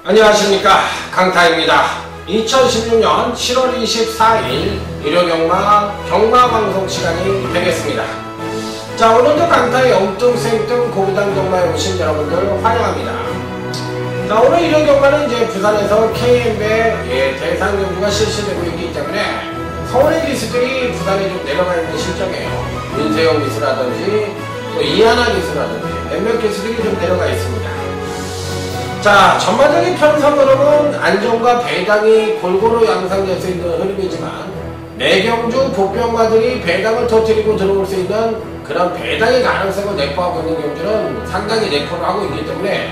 안녕하십니까, 강타입니다. 2016년 7월 24일 일요경마 경마방송 시간이 되겠습니다. 자, 오늘도 강타의 엉뚱생뚱 고부당 경마에 오신 여러분들 환영합니다. 자, 오늘 일요경마는 이제 부산에서 KM의 대상 경주가 실시되고 있기 때문에 서울의 기수들이 부산에 좀 내려가 있는 실정이에요. 윤세영 기수라든지 또 이하나 기수라든지 몇몇 기수들이 좀 내려가 있습니다. 자, 전반적인 편성으로는 안정과 배당이 골고루 양상될 수 있는 흐름이지만 내경주 보병마들이 배당을 터뜨리고 들어올 수 있는 그런 배당의 가능성을 내포하고 있는 경주는 상당히 내포를 하고 있기 때문에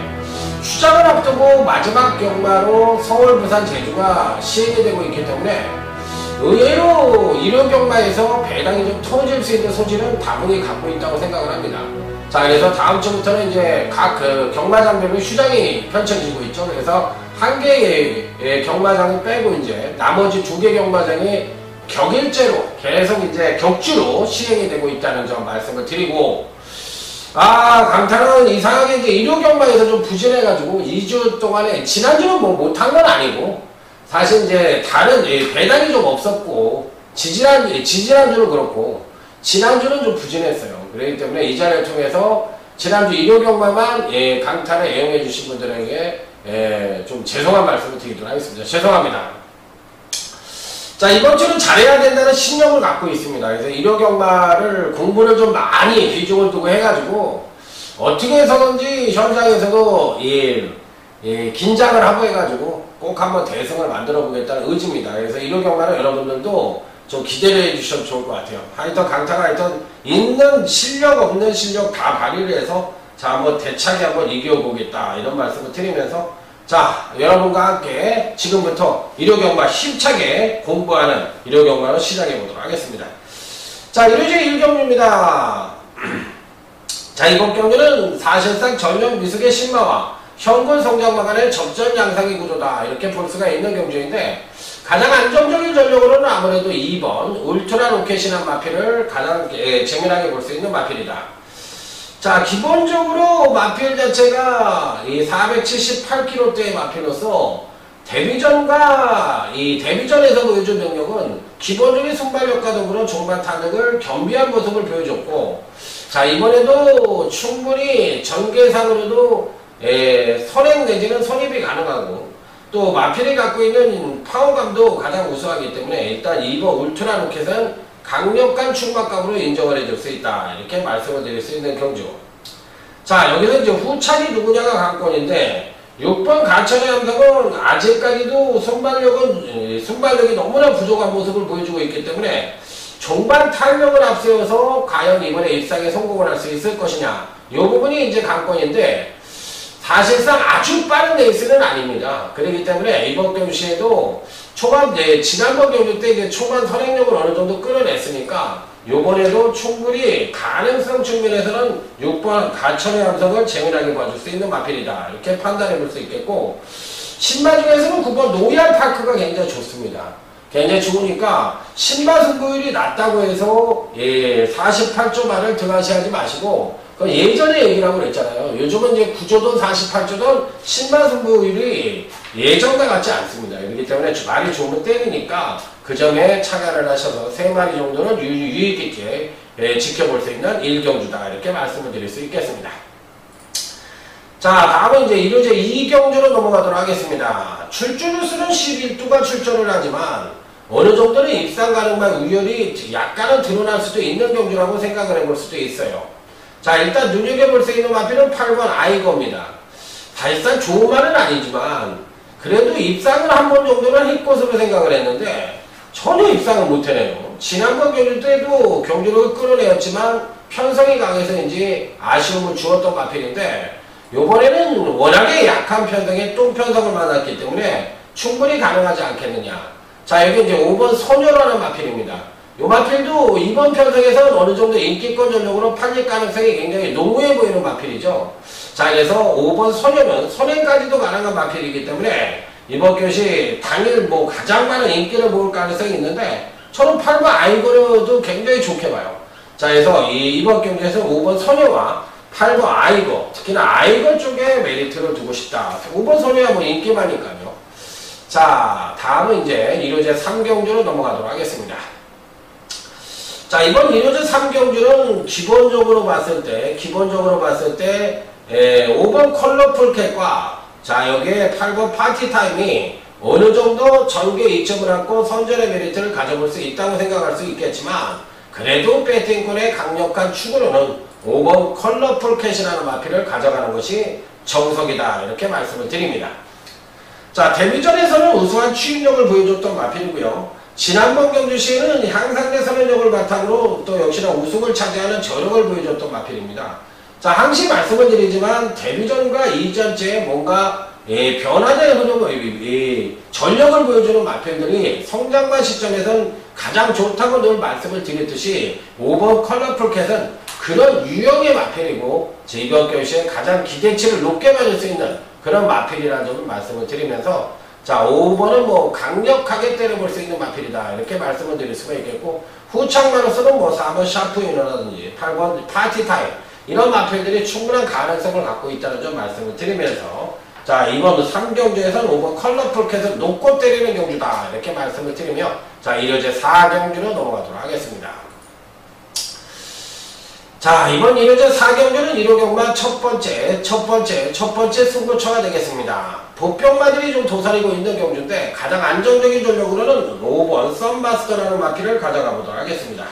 추장을 앞두고 마지막 경마로 서울, 부산, 제주가 시행이 되고 있기 때문에 의외로 일요경마에서 배당이 좀 터질 수 있는 소지는 다분히 갖고 있다고 생각을 합니다. 자, 그래서 다음 주부터는 이제 각 경마장별로 휴장이 펼쳐지고 있죠. 그래서 한 개의 경마장을 빼고 이제 나머지 두 개 경마장이 격일제로 계속 이제 격주로 시행이 되고 있다는 점 말씀을 드리고, 강타는 이상하게 이제 일요 경마에서 좀 부진해가지고 2주 동안에 지난주는 뭐 못한 건 아니고 사실 이제 다른 배당이 좀 없었고 지지난주는 그렇고 지난주는 좀 부진했어요. 그렇기 때문에 이 자리를 통해서 지난주 일요 경마만 강타를 애용해 주신 분들에게 좀 죄송한 말씀을 드리도록 하겠습니다. 죄송합니다. 자, 이번 주는 잘해야 된다는 신념을 갖고 있습니다. 그래서 일요 경마를 공부를 좀 많이 비중을 두고 해가지고 어떻게 해서든지 현장에서도 긴장을 하고 해가지고 꼭 한번 대승을 만들어 보겠다는 의지입니다. 그래서 일요 경마는 여러분들도 좀 기대를 해주시면 좋을 것 같아요. 하여튼 강타가 하여튼 있는 실력 없는 실력 다 발휘를 해서 자, 한번 대차게 한번 이겨보겠다 이런 말씀을 드리면서 자, 여러분과 함께 지금부터 일요경마 힘차게 공부하는 일요경마로 시작해 보도록 하겠습니다. 자, 일요제 1경주입니다. 자, 이번 경주는 사실상 전력 미숙의 신마와 현군 성장마 간의 접전 양상의 구조다 이렇게 볼 수가 있는 경주인데 가장 안정적인 전력으로는 아무래도 2번 울트라 로켓이라는 마필을 가장 재미나게 볼 수 있는 마필이다. 자, 기본적으로 마필 자체가 이 478kg대의 마필로서 데뷔전과 이 데뷔전에서 보여준 능력은 기본적인 순발력과 더불어 종반 타격을 겸비한 모습을 보여줬고, 자, 이번에도 충분히 전개상으로도 선행 내지는 선입이 가능하고 또 마필이 갖고 있는 파워감도 가장 우수하기 때문에 일단 2번 울트라 로켓은 강력한 충막감으로 인정을 해줄 수 있다 이렇게 말씀을 드릴 수 있는 경주. 자, 여기서 이제 후차기 누구냐가 관건인데 6번 가천의 함성은 아직까지도 순발력이 너무나 부족한 모습을 보여주고 있기 때문에 종반 탄력을 앞세워서 과연 이번에 입상에 성공을 할 수 있을 것이냐 이 부분이 이제 관건인데 사실상 아주 빠른 레이스는 아닙니다. 그렇기 때문에 이번 경주에도 초반, 지난번 경주 때 이제 초반 선행력을 어느 정도 끌어냈으니까 요번에도 충분히 가능성 측면에서는 6번 가천의 함성을 재미나게 봐줄 수 있는 마필이다. 이렇게 판단해 볼 수 있겠고, 신마 중에서는 9번 노이알 파크가 굉장히 좋습니다. 굉장히 좋으니까 신마 승부율이 낮다고 해서 48조 말을 등한시하지 마시고 그 예전에 얘기를 하고 그랬잖아요. 요즘은 이제 9조든 48조든 신마 승부율이 예전과 같지 않습니다. 그렇기 때문에 말이 좋으면 때리니까 그 점에 착안을 하셔서 3마리 정도는 유익 있게 지켜볼 수 있는 1경주다 이렇게 말씀을 드릴 수 있겠습니다. 자, 다음은 이제 일요제 2경주로 넘어가도록 하겠습니다. 출주루수는 11두가 출전을 하지만 어느 정도는 입상 가능한 우열이 약간은 드러날 수도 있는 경주라고 생각을 해볼 수도 있어요. 자, 일단 눈여겨볼 수 있는 마필은 8번 아이거입니다. 사실상 좋은 말은 아니지만 그래도 입상을 한 번 정도는 할 것으로 생각을 했는데 전혀 입상을 못해내요. 지난번 경주 때도 경주력을 끌어내었지만 편성이 강해서인지 아쉬움을 주었던 마필인데 요번에는 워낙에 약한 편성에 똥편성을 만났기 때문에 충분히 가능하지 않겠느냐. 자, 여기 이제 5번 소녀라는 마필입니다. 요 마필도 이번 편성에서는 어느 정도 인기권 전력으로 팔릴 가능성이 굉장히 농후해 보이는 마필이죠. 자, 그래서 5번 소녀는 선행까지도 가능한 마필이기 때문에 이번 교시 당일 뭐 가장 많은 인기를 모을 가능성이 있는데 저는 8번 아이고르도 굉장히 좋게 봐요. 자, 그래서 이번 경기에서 5번 소녀와 8번 아이고, 특히나 아이고 쪽에 메리트를 두고 싶다. 5번 소녀야 뭐 인기 많으니까요. 자, 다음은 이제 1호제 3경주로 넘어가도록 하겠습니다. 자, 이번 1호제 3경주는 기본적으로 봤을 때 5번 컬러풀 캣과 자, 여기에 8번 파티타임이 어느 정도 전개 이점을 안고 선전의 메리트를 가져볼 수 있다고 생각할 수 있겠지만 그래도 배팅권의 강력한 축으로는 5번 컬러풀 캣이라는 마필을 가져가는 것이 정석이다. 이렇게 말씀을 드립니다. 자, 데뷔전에서는 우수한 추임력을 보여줬던 마필이고요. 지난번 경주 시에는 향상대 선언력을 바탕으로 또 역시나 우승을 차지하는 저력을 보여줬던 마필입니다. 자, 항시 말씀을 드리지만 데뷔전과 이전째 뭔가 변화된 흐름을 전력을 보여주는 마필들이 성장관 시점에선 가장 좋다고 늘 말씀을 드렸듯이 5번 컬러풀 캣은 그런 유형의 마필이고 이번 경시에 가장 기대치를 높게 받을 수 있는 그런 마필이라는 점을 말씀을 드리면서 자, 5번은 뭐 강력하게 때려볼 수 있는 마필이다. 이렇게 말씀을 드릴 수가 있겠고 후창만으로서는 뭐 4번 샤프이너라든지 8번 파티타임 이런 마필들이 충분한 가능성을 갖고 있다는 점 말씀을 드리면서 자, 이번 3경주에서는 5번 컬러풀 캣을 놓고 때리는 경주다. 이렇게 말씀을 드리며 자, 1호제 4경주로 넘어가도록 하겠습니다. 자, 이번 1호제 4경주는 1호 경마 첫 번째 승부처가 되겠습니다. 보병마들이 좀 도사리고 있는 경주인데 가장 안정적인 전력으로는 5번 썬마스터라는 마필을 가져가 보도록 하겠습니다.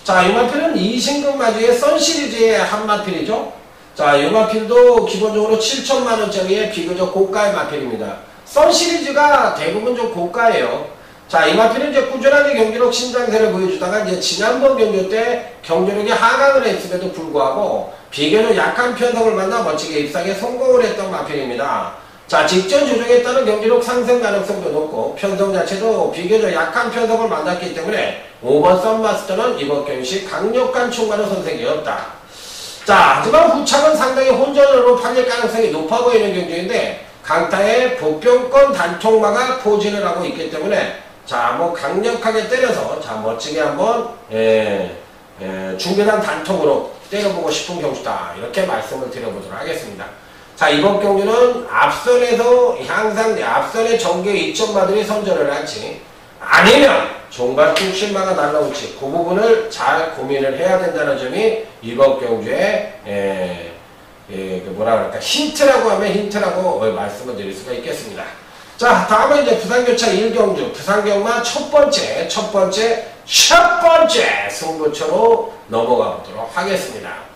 자, 이 마필은 이신금 마주의 선 시리즈의 한 마필이죠. 자, 이 마필도 기본적으로 7천만원짜리의 비교적 고가의 마필입니다. 선 시리즈가 대부분 좀 고가예요. 자, 이 마필은 이제 꾸준하게 경기력 신장세를 보여주다가 이제 지난번 경주 때 경기력이 하강을 했음에도 불구하고 비교적 약한 편성을 만나 멋지게 입상에 성공을 했던 마필입니다. 자, 직전 조정에 따른 경기력 상승 가능성도 높고 편성 자체도 비교적 약한 편성을 만났기 때문에 5번 썬마스터는 이번 경시 강력한 충만한 선택이었다. 자, 하지만 후창은 상당히 혼전으로 팔릴 가능성이 높아 보이는 경주인데 강타의 보병권 단통마가 포진을 하고 있기 때문에 자, 뭐 강력하게 때려서 자, 멋지게 한번 중계단 단통으로 때려보고 싶은 경주다. 이렇게 말씀을 드려보도록 하겠습니다. 자, 이번 경주는 앞선에서 앞선의 전개 2점마들이 선전을 할지 아니면 종발 뚝심마가 날라올지 그 부분을 잘 고민을 해야 된다는 점이 이번 경주의 뭐라 그럴까 힌트라고 하면 힌트라고 말씀을 드릴 수가 있겠습니다. 자, 다음은 이제 부산교차 1경주 부산경마 첫 번째 승부처로 넘어가 보도록 하겠습니다.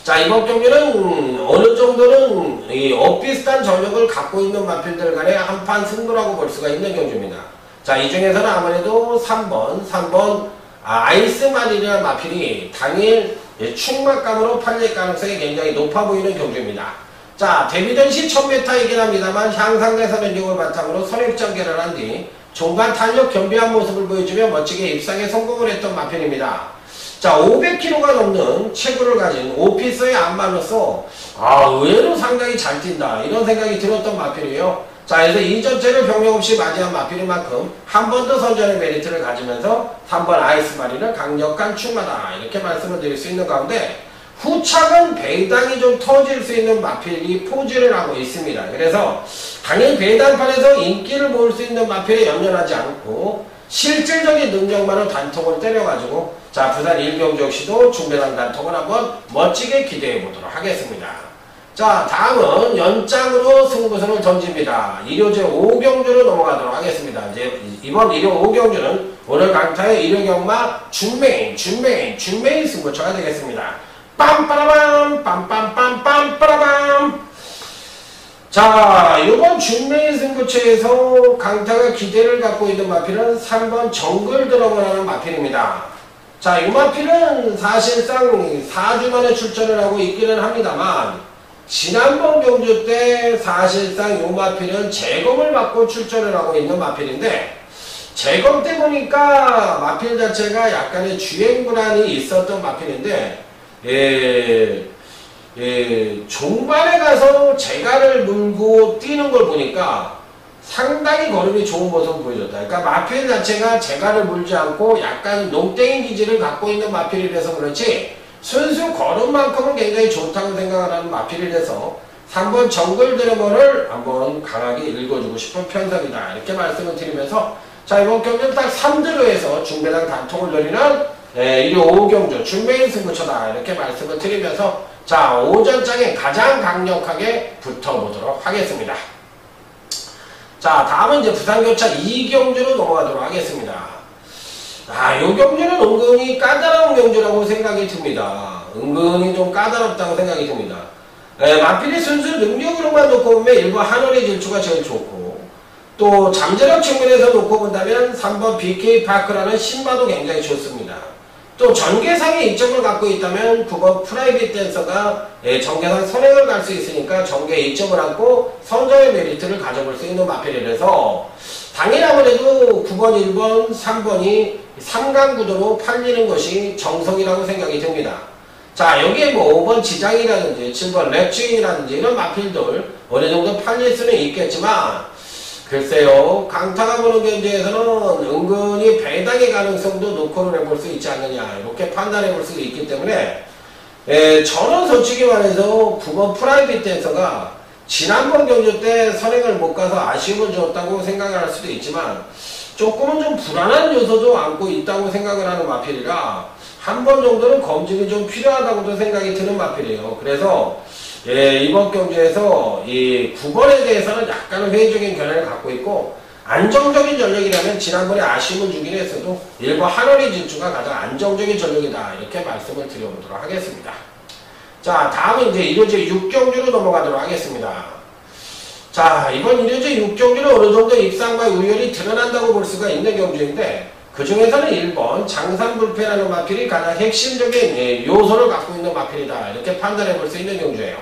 자, 이번 경기는 어느 정도는 엇비슷한 전력을 갖고 있는 마필들 간의 한판 승부라고 볼 수가 있는 경주입니다. 자, 이 중에서는 아무래도 3번 아이스마린이라는 마필이 당일 충막감으로 팔릴 가능성이 굉장히 높아 보이는 경주입니다. 자, 데뷔전 시 1000m이긴 합니다만 향상대 선행력을 바탕으로 선입전개를 한 뒤 종반 탄력 겸비한 모습을 보여주며 멋지게 입상에 성공을 했던 마필입니다. 자, 500kg가 넘는 체구를 가진 오피서의 안마로서 의외로 상당히 잘 뛴다 이런 생각이 들었던 마필이에요. 자, 그래서 이전체를 병력 없이 맞이한 마필인 만큼 한 번 더 선전의 메리트를 가지면서 3번 아이스마린을 강력한 충마다 이렇게 말씀을 드릴 수 있는 가운데 후착은 배당이 좀 터질 수 있는 마필이 포진을 하고 있습니다. 그래서 당일 배당판에서 인기를 모을 수 있는 마필에 연연하지 않고 실질적인 능력만으로 단통을 때려가지고 자, 부산 1경주 역시도 중배당 단통을 한번 멋지게 기대해 보도록 하겠습니다. 자, 다음은 연장으로 승부선을 던집니다. 1호제 5경주로 넘어가도록 하겠습니다. 이제 이번 1호 5경주는 오늘 강타의 1호 경마 준메인 승부처가 되겠습니다. 빰빠라밤 빰빰빰빰빠라밤. 자, 이번 준메인 승부처에서 강타가 기대를 갖고 있는 마필은 3번 정글 드러머라는 마필입니다. 자, 이 마필은 사실상 4주 만에 출전을 하고 있기는 합니다만 지난번 경주 때 사실상 이 마필은 재검을 받고 출전을 하고 있는 마필인데 재검 때 보니까 마필 자체가 약간의 주행 불안이 있었던 마필인데, 종반에 가서 재갈을 물고 뛰는 걸 보니까 상당히 걸음이 좋은 모습을 보여줬다. 그러니까 마필 자체가 재갈을 물지 않고 약간 농땡이 기질을 갖고 있는 마필이라서 그렇지, 순수 걸음만큼은 굉장히 좋다고 생각을 하는 마필이라서 3번 정글 드래머를 한번 강하게 읽어주고 싶은 편성이다. 이렇게 말씀을 드리면서, 자, 이번 경기는 딱 3드로에서 중배당 단통을 노리는 1위 5경주 준메인 승부처다. 이렇게 말씀을 드리면서, 자, 오전장에 가장 강력하게 붙어보도록 하겠습니다. 자, 다음은 이제 부산교차 2경주로 넘어가도록 하겠습니다. 이 경주는 은근히 까다로운 경주라고 생각이 듭니다. 은근히 좀 까다롭다고 생각이 듭니다. 마필이 순수 능력으로만 놓고 보면 일부 한월의 질주가 제일 좋고, 또 잠재력 측면에서 놓고 본다면 3번 BK파크라는 신마도 굉장히 좋습니다. 또 전개상의 이점을 갖고 있다면 9번 프라이빗 댄서가 전개상 선행을 갈 수 있으니까 전개에 이점을 안고 선정의 메리트를 가져볼 수 있는 마필이라서 당연히 아무래도 9번, 1번, 3번이 3강 구도로 팔리는 것이 정석이라고 생각이 듭니다. 자, 여기에 뭐 5번 지장이라든지 7번 랩주인이라든지 이런 마필들 어느 정도 팔릴 수는 있겠지만, 글쎄요, 강타가 보는 경기에서는 은근히 배당의 가능성도 노코를 해볼 수 있지 않느냐, 이렇게 판단해 볼 수 있기 때문에, 저는 솔직히 말해서 9번 프라이빗 댄서가 지난번 경주 때 선행을 못 가서 아쉬움을 줬다고 생각을 할 수도 있지만, 조금은 좀 불안한 요소도 안고 있다고 생각을 하는 마필이라 한 번 정도는 검증이 좀 필요하다고도 생각이 드는 마필이에요. 그래서 이번 경주에서 이 9번에 대해서는 약간은 회의적인 견해를 갖고 있고, 안정적인 전력이라면 지난번에 아쉬움을 주긴 했어도 일부 한월의 질주가 가장 안정적인 전력이다. 이렇게 말씀을 드려보도록 하겠습니다. 자, 다음은 이제 1호제 6경주로 넘어가도록 하겠습니다. 자, 이번 1호제 6경주는 어느 정도 입상과 우열이 드러난다고 볼 수가 있는 경주인데, 그 중에서는 1번 장산불패라는 마필이 가장 핵심적인 요소를 갖고 있는 마필이다. 이렇게 판단해 볼 수 있는 경주예요.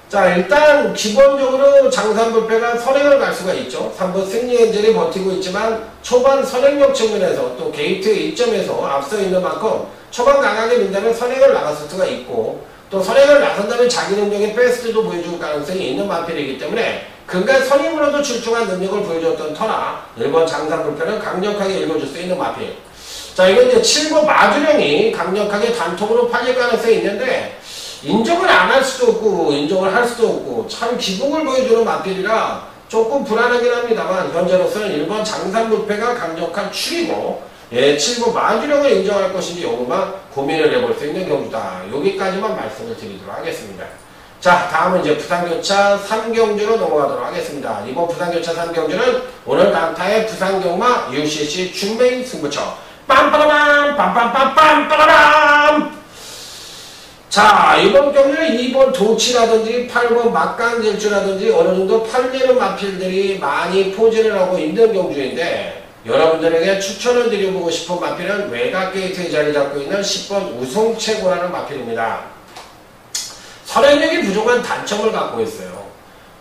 자, 일단 기본적으로 장산불패가 선행을 갈 수가 있죠. 3번 승리엔젤이 버티고 있지만 초반 선행력 측면에서 또 게이트 이점에서 앞서 있는 만큼 초반 강하게 민다면 선행을 나갔을 수가 있고, 또 선행을 나선다면 자기 능력의 베스트도 보여줄 가능성이 있는 마필이기 때문에 그간 선임으로도 출중한 능력을 보여줬던 터나 1번 장산불패는 강력하게 읽어줄 수 있는 마필. 자, 이건 이제 7번 마주령이 강력하게 단통으로 팔릴 가능성이 있는데, 인정을 안 할 수도 없고 인정을 할 수도 없고 참 기복을 보여주는 마필이라 조금 불안하긴 합니다만, 현재로서는 1번 장산불패가 강력한 축이고, 7번 마주령을 인정할 것인지 요것만 고민을 해볼 수 있는 경주다. 여기까지만 말씀을 드리도록 하겠습니다. 자, 다음은 이제 부산교차 3경주로 넘어가도록 하겠습니다. 이번 부산교차 3경주는 오늘 강타의 부산경마 UCC 준메인 승부처 빰빠라밤 빰빰빰빰빠라밤. 자, 이번 경주는 2번 도치라든지 8번 막강질주라든지 어느 정도 팔리는 마필들이 많이 포진을 하고 있는 경주인데, 여러분들에게 추천을 드려보고 싶은 마필은 외곽 게이트에 자리 잡고 있는 10번 우승최고라는 마필입니다. 선행력이 부족한 단점을 갖고 있어요.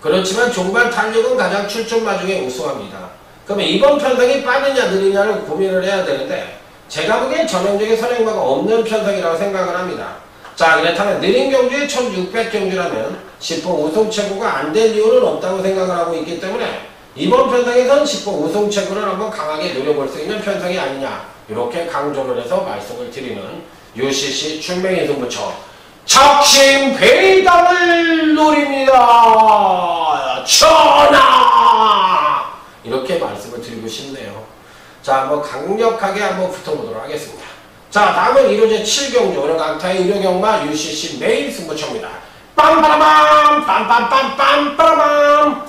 그렇지만 종반 탄력은 가장 출전마 중에 우수합니다. 그러면 이번 편성이 빠르냐 느리냐를 고민을 해야 되는데, 제가 보기엔 전형적인 선행마가 없는 편성이라고 생각을 합니다. 자, 그렇다면 느린 경주에 1600경주라면 10번 우승최고가 안 될 이유는 없다고 생각을 하고 있기 때문에 이번 편성에선 10번 우승최고를 한번 강하게 노려볼 수 있는 편성이 아니냐, 이렇게 강조를 해서 말씀을 드리는 UCC 준메인 승부처 적심회담을 노립니다. 전하! 이렇게 말씀을 드리고 싶네요. 자, 한번 강력하게 한번 붙어보도록 하겠습니다. 자, 다음은 1호제 7경주 오늘 강타의 1호경마 UCC 메인 승부처입니다. 빰빠라밤 빰빰빰빰빰빠라밤.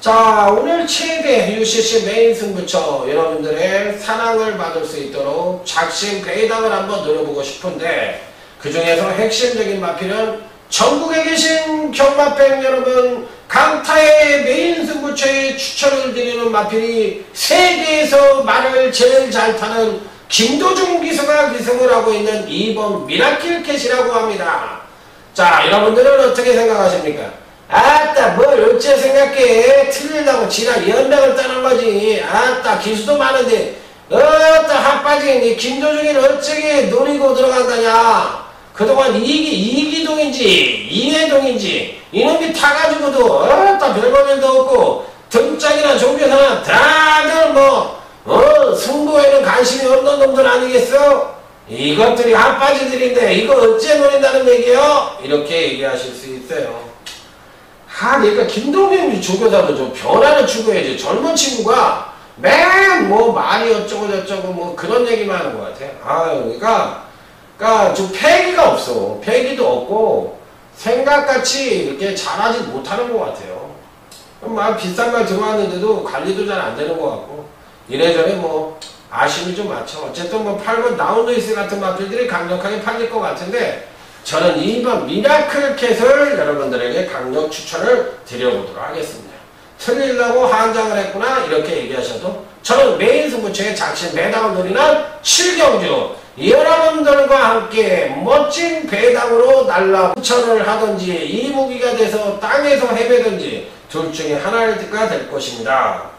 자, 오늘 최대 UCC 메인 승부처 여러분들의 사랑을 받을 수 있도록 작심배당을 한번 노려보고 싶은데, 그 중에서 핵심적인 마필은 전국에 계신 경마팬 여러분, 강타의 메인 승부처에 추천을 드리는 마필이 세계에서 말을 제일 잘 타는 김도중 기수가 기승을 하고 있는 2번 미라클 캣이라고 합니다. 자, 여러분들은 어떻게 생각하십니까? 아따 뭘 어째 생각해. 틀리려고 지랄 연락을 따는 거지. 아따 기수도 많은데 어따 핫빠진 김도중이는 어쩌게 노리고 들어간다냐. 그동안 이기동인지 이해동인지 이놈이 타가지고도 어따 별볼 일도 없고 등짝이나 종교사나 다들 승부에는 관심이 없는 놈들 아니겠어? 이것들이 핫바지들인데 이거 어째 노린다는 얘기요? 이렇게 얘기하실 수 있어요. 그러니까 김동현 조교사도 좀 변화를 추구해야지. 젊은 친구가 맨 말이 어쩌고 저쩌고 그런 얘기만 하는 것 같아. 그러니까 좀 패기가 없어. 패기도 없고 생각같이 이렇게 잘하지 못하는 것 같아요. 비싼 말 들어왔는데도 관리도 잘 안 되는 것 같고 이래저래 아쉬움이 좀 많죠. 어쨌든 8번 나운루이스 같은 마필들이 강력하게 팔릴 것 같은데 저는 2번 미라클캣을 여러분들에게 강력 추천을 드려보도록 하겠습니다. 틀리려고 한장을 했구나 이렇게 얘기하셔도 저는 메인 승부처의 작심 배당을 노리는 7경주 여러분들과 함께 멋진 배당으로 날라 후천을 하든지 이무기가 돼서 땅에서 헤매든지 둘 중에 하나가 될 것입니다.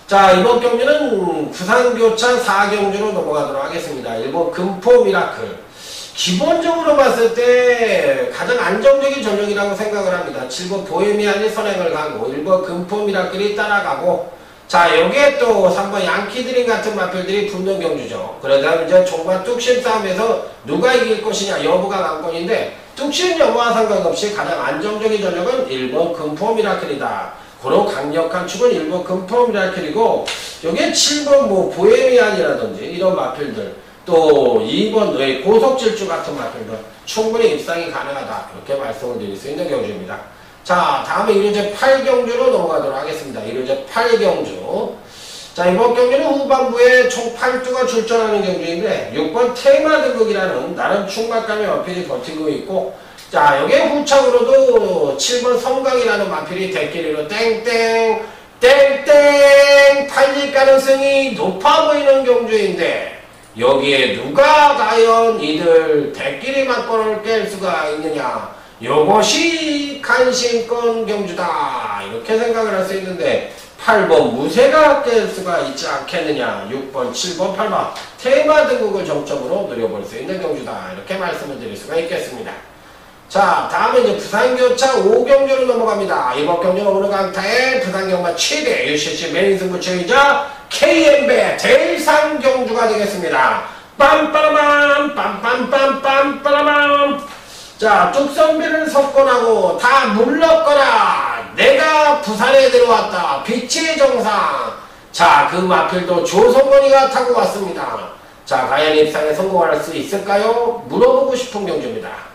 자, 이번 경기는 부산교차 4경주로 넘어가도록 하겠습니다. 1번 금포 미라클. 기본적으로 봤을 때 가장 안정적인 전력이라고 생각을 합니다. 7번 보헤미안이 선행을 가고 1번 금포 미라클이 따라가고 자, 여기에 또 3번 양키드림 같은 마필들이 붙는 경주죠. 그러다 이제 종반 뚝심 싸움에서 누가 이길 것이냐 여부가 관건인데 뚝심 여부와 상관없이 가장 안정적인 전력은 1번 금포 미라클이다. 그런 강력한 축은 1번 금포 미라클이고 여기에 7번 보헤미안이라든지 이런 마필들 또 2번 고속질주 같은 마필들 충분히 입상이 가능하다. 이렇게 말씀을 드릴 수 있는 경주입니다. 자, 다음에 1호제 8경주로 넘어가도록 하겠습니다. 1호제 8경주. 자, 이번 경주는 후반부에 총 8두가 출전하는 경주인데 6번 테마 등극이라는 나름 충막감의 마필이 버티고 있고 자, 여기에 후착으로도 7번 성강이라는 마필이 대끼리로 땡땡 팔릴 가능성이 높아 보이는 경주인데 여기에 누가 과연 이들 대끼리 막권을 깰 수가 있느냐 요것이 관심권 경주다 이렇게 생각을 할 수 있는데 8번 무쇠가 깰 수가 있지 않겠느냐 6번 7번 8번 테마 등극을 정점으로 노려볼 수 있는 경주다 이렇게 말씀을 드릴 수가 있겠습니다. 자, 다음은 이제 부산교차 5경주로 넘어갑니다. 이번 경주는 오늘 강타의 부산경마 최대 UCC 메인 승부처이자 KM배 대상 경주가 되겠습니다. 빰빠라밤 빰빰빰빰빰빠라밤. 자, 뚝선비를 석권하고 다 물렀거라. 내가 부산에 들어왔다. 빛의 정상. 자, 그 마필도 조성건이가 타고 왔습니다. 자, 과연 입상에 성공할 수 있을까요? 물어보고 싶은 경주입니다.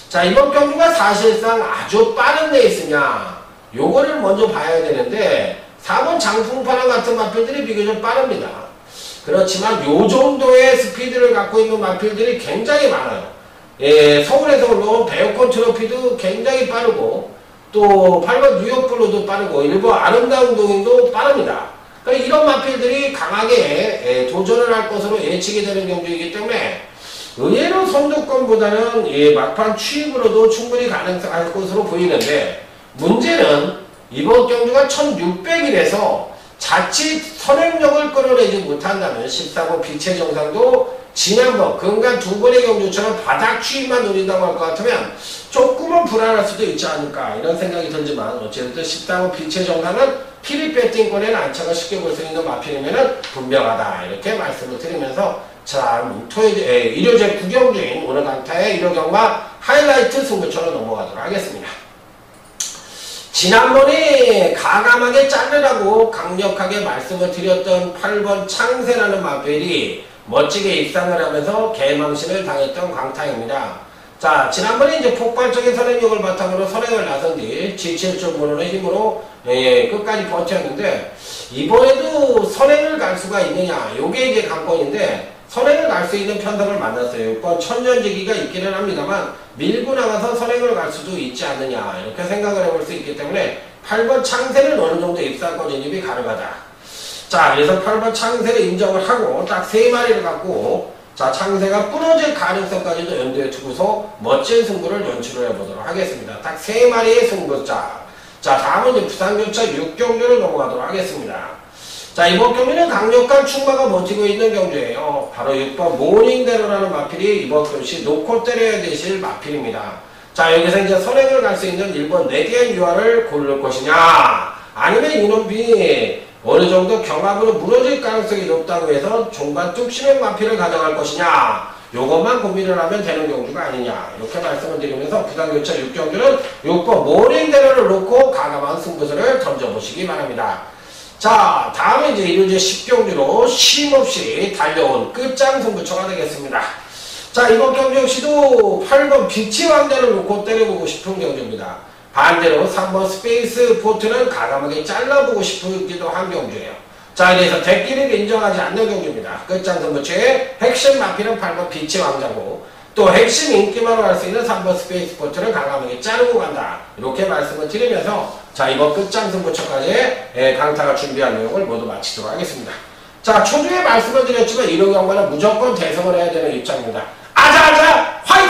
자, 이번 경주가 사실상 아주 빠른 레이스냐 요거를 먼저 봐야 되는데 4번 장풍파랑 같은 마필들이 비교적 빠릅니다. 그렇지만 요 정도의 스피드를 갖고 있는 마필들이 굉장히 많아요. 서울에서 올라온 베어콘 트로피도 굉장히 빠르고 또 8번 뉴욕블루도 빠르고 1번 아름다운 동인도 빠릅니다. 그러니까 이런 마필들이 강하게 도전을 할 것으로 예측이 되는 경주이기 때문에 의외로 선두권보다는 막판 취입으로도 충분히 가능할 것으로 보이는데 문제는 이번 경주가 1600일에서 자칫 선행력을 끌어내지 못한다면 14번 빛의 정상도 지난번 근간 두 번의 경주처럼 바닥 취입만 노린다고 할 것 같으면 조금은 불안할 수도 있지 않을까 이런 생각이 들지만 어쨌든 14번 빛의 정상은 피리 배팅권에 안착을 시켜볼 수 있는 마필이면 분명하다 이렇게 말씀을 드리면서 자, 일요제 9경주인 오늘 강타의 1호 경마 하이라이트 승부처로 넘어가도록 하겠습니다. 지난번에 가감하게 자르라고 강력하게 말씀을 드렸던 8번 창세라는 마필이 멋지게 입상을 하면서 개망신을 당했던 강타입니다. 자, 지난번에 이제 폭발적인 선행력을 바탕으로 선행을 나선 뒤 G7.5의 힘으로 끝까지 버텼는데 이번에도 선행을 갈 수가 있느냐 요게 이제 관건인데 선행을 갈 수 있는 편성을 만났어요. 6번 천년지기가 있기는 합니다만 밀고 나가서 선행을 갈 수도 있지 않느냐 이렇게 생각을 해볼 수 있기 때문에 8번 창세는 어느 정도 입상권 진입이 가능하다. 자, 그래서 8번 창세를 인정을 하고 딱 3마리를 갖고 자, 창세가 부러질 가능성까지도 염두에 두고서 멋진 승부를 연출을 해보도록 하겠습니다. 딱 3마리의 승부자. 자, 다음은 이제 부산교차 6경주를 넘어가도록 하겠습니다. 자, 이번 경기는 강력한 충마가 버티고 있는 경주예요. 바로 6번 모닝대로라는 마필이 이번 경기 놓고 때려야 되실 마필입니다. 자, 여기서 이제 선행을 갈 수 있는 1번 내기한 유화를 고를 것이냐, 아니면 이놈이 어느 정도 경합으로 무너질 가능성이 높다고 해서 종반 뚝심의 마필을 가져갈 것이냐, 요것만 고민을 하면 되는 경주가 아니냐, 이렇게 말씀을 드리면서 부산교차 6경주는 6번 모닝대로를 놓고 가감한 승부수를 던져보시기 바랍니다. 자, 다음에 이제 이루제 10경주로 쉼없이 달려온 끝장 승부처가 되겠습니다. 자, 이번 경주 역시도 8번 빛의 왕자를 놓고 때려보고 싶은 경주입니다. 반대로 3번 스페이스 포트는 가감하게 잘라보고 싶기도 한 경주예요. 자, 이래서 대끼를 인정하지 않는 경주입니다. 끝장 승부처의 핵심 마필은 8번 빛의 왕자고, 또 핵심 인기만으로 할 수 있는 3번 스페이스 포트를 가감하게 자르고 간다, 이렇게 말씀을 드리면서 자, 이번 끝장 승부처까지 강타가 준비한 내용을 모두 마치도록 하겠습니다. 자, 초중에 말씀을 드렸지만 1호 경마는 무조건 대성을 해야 되는 입장입니다. 아자아자 화이팅!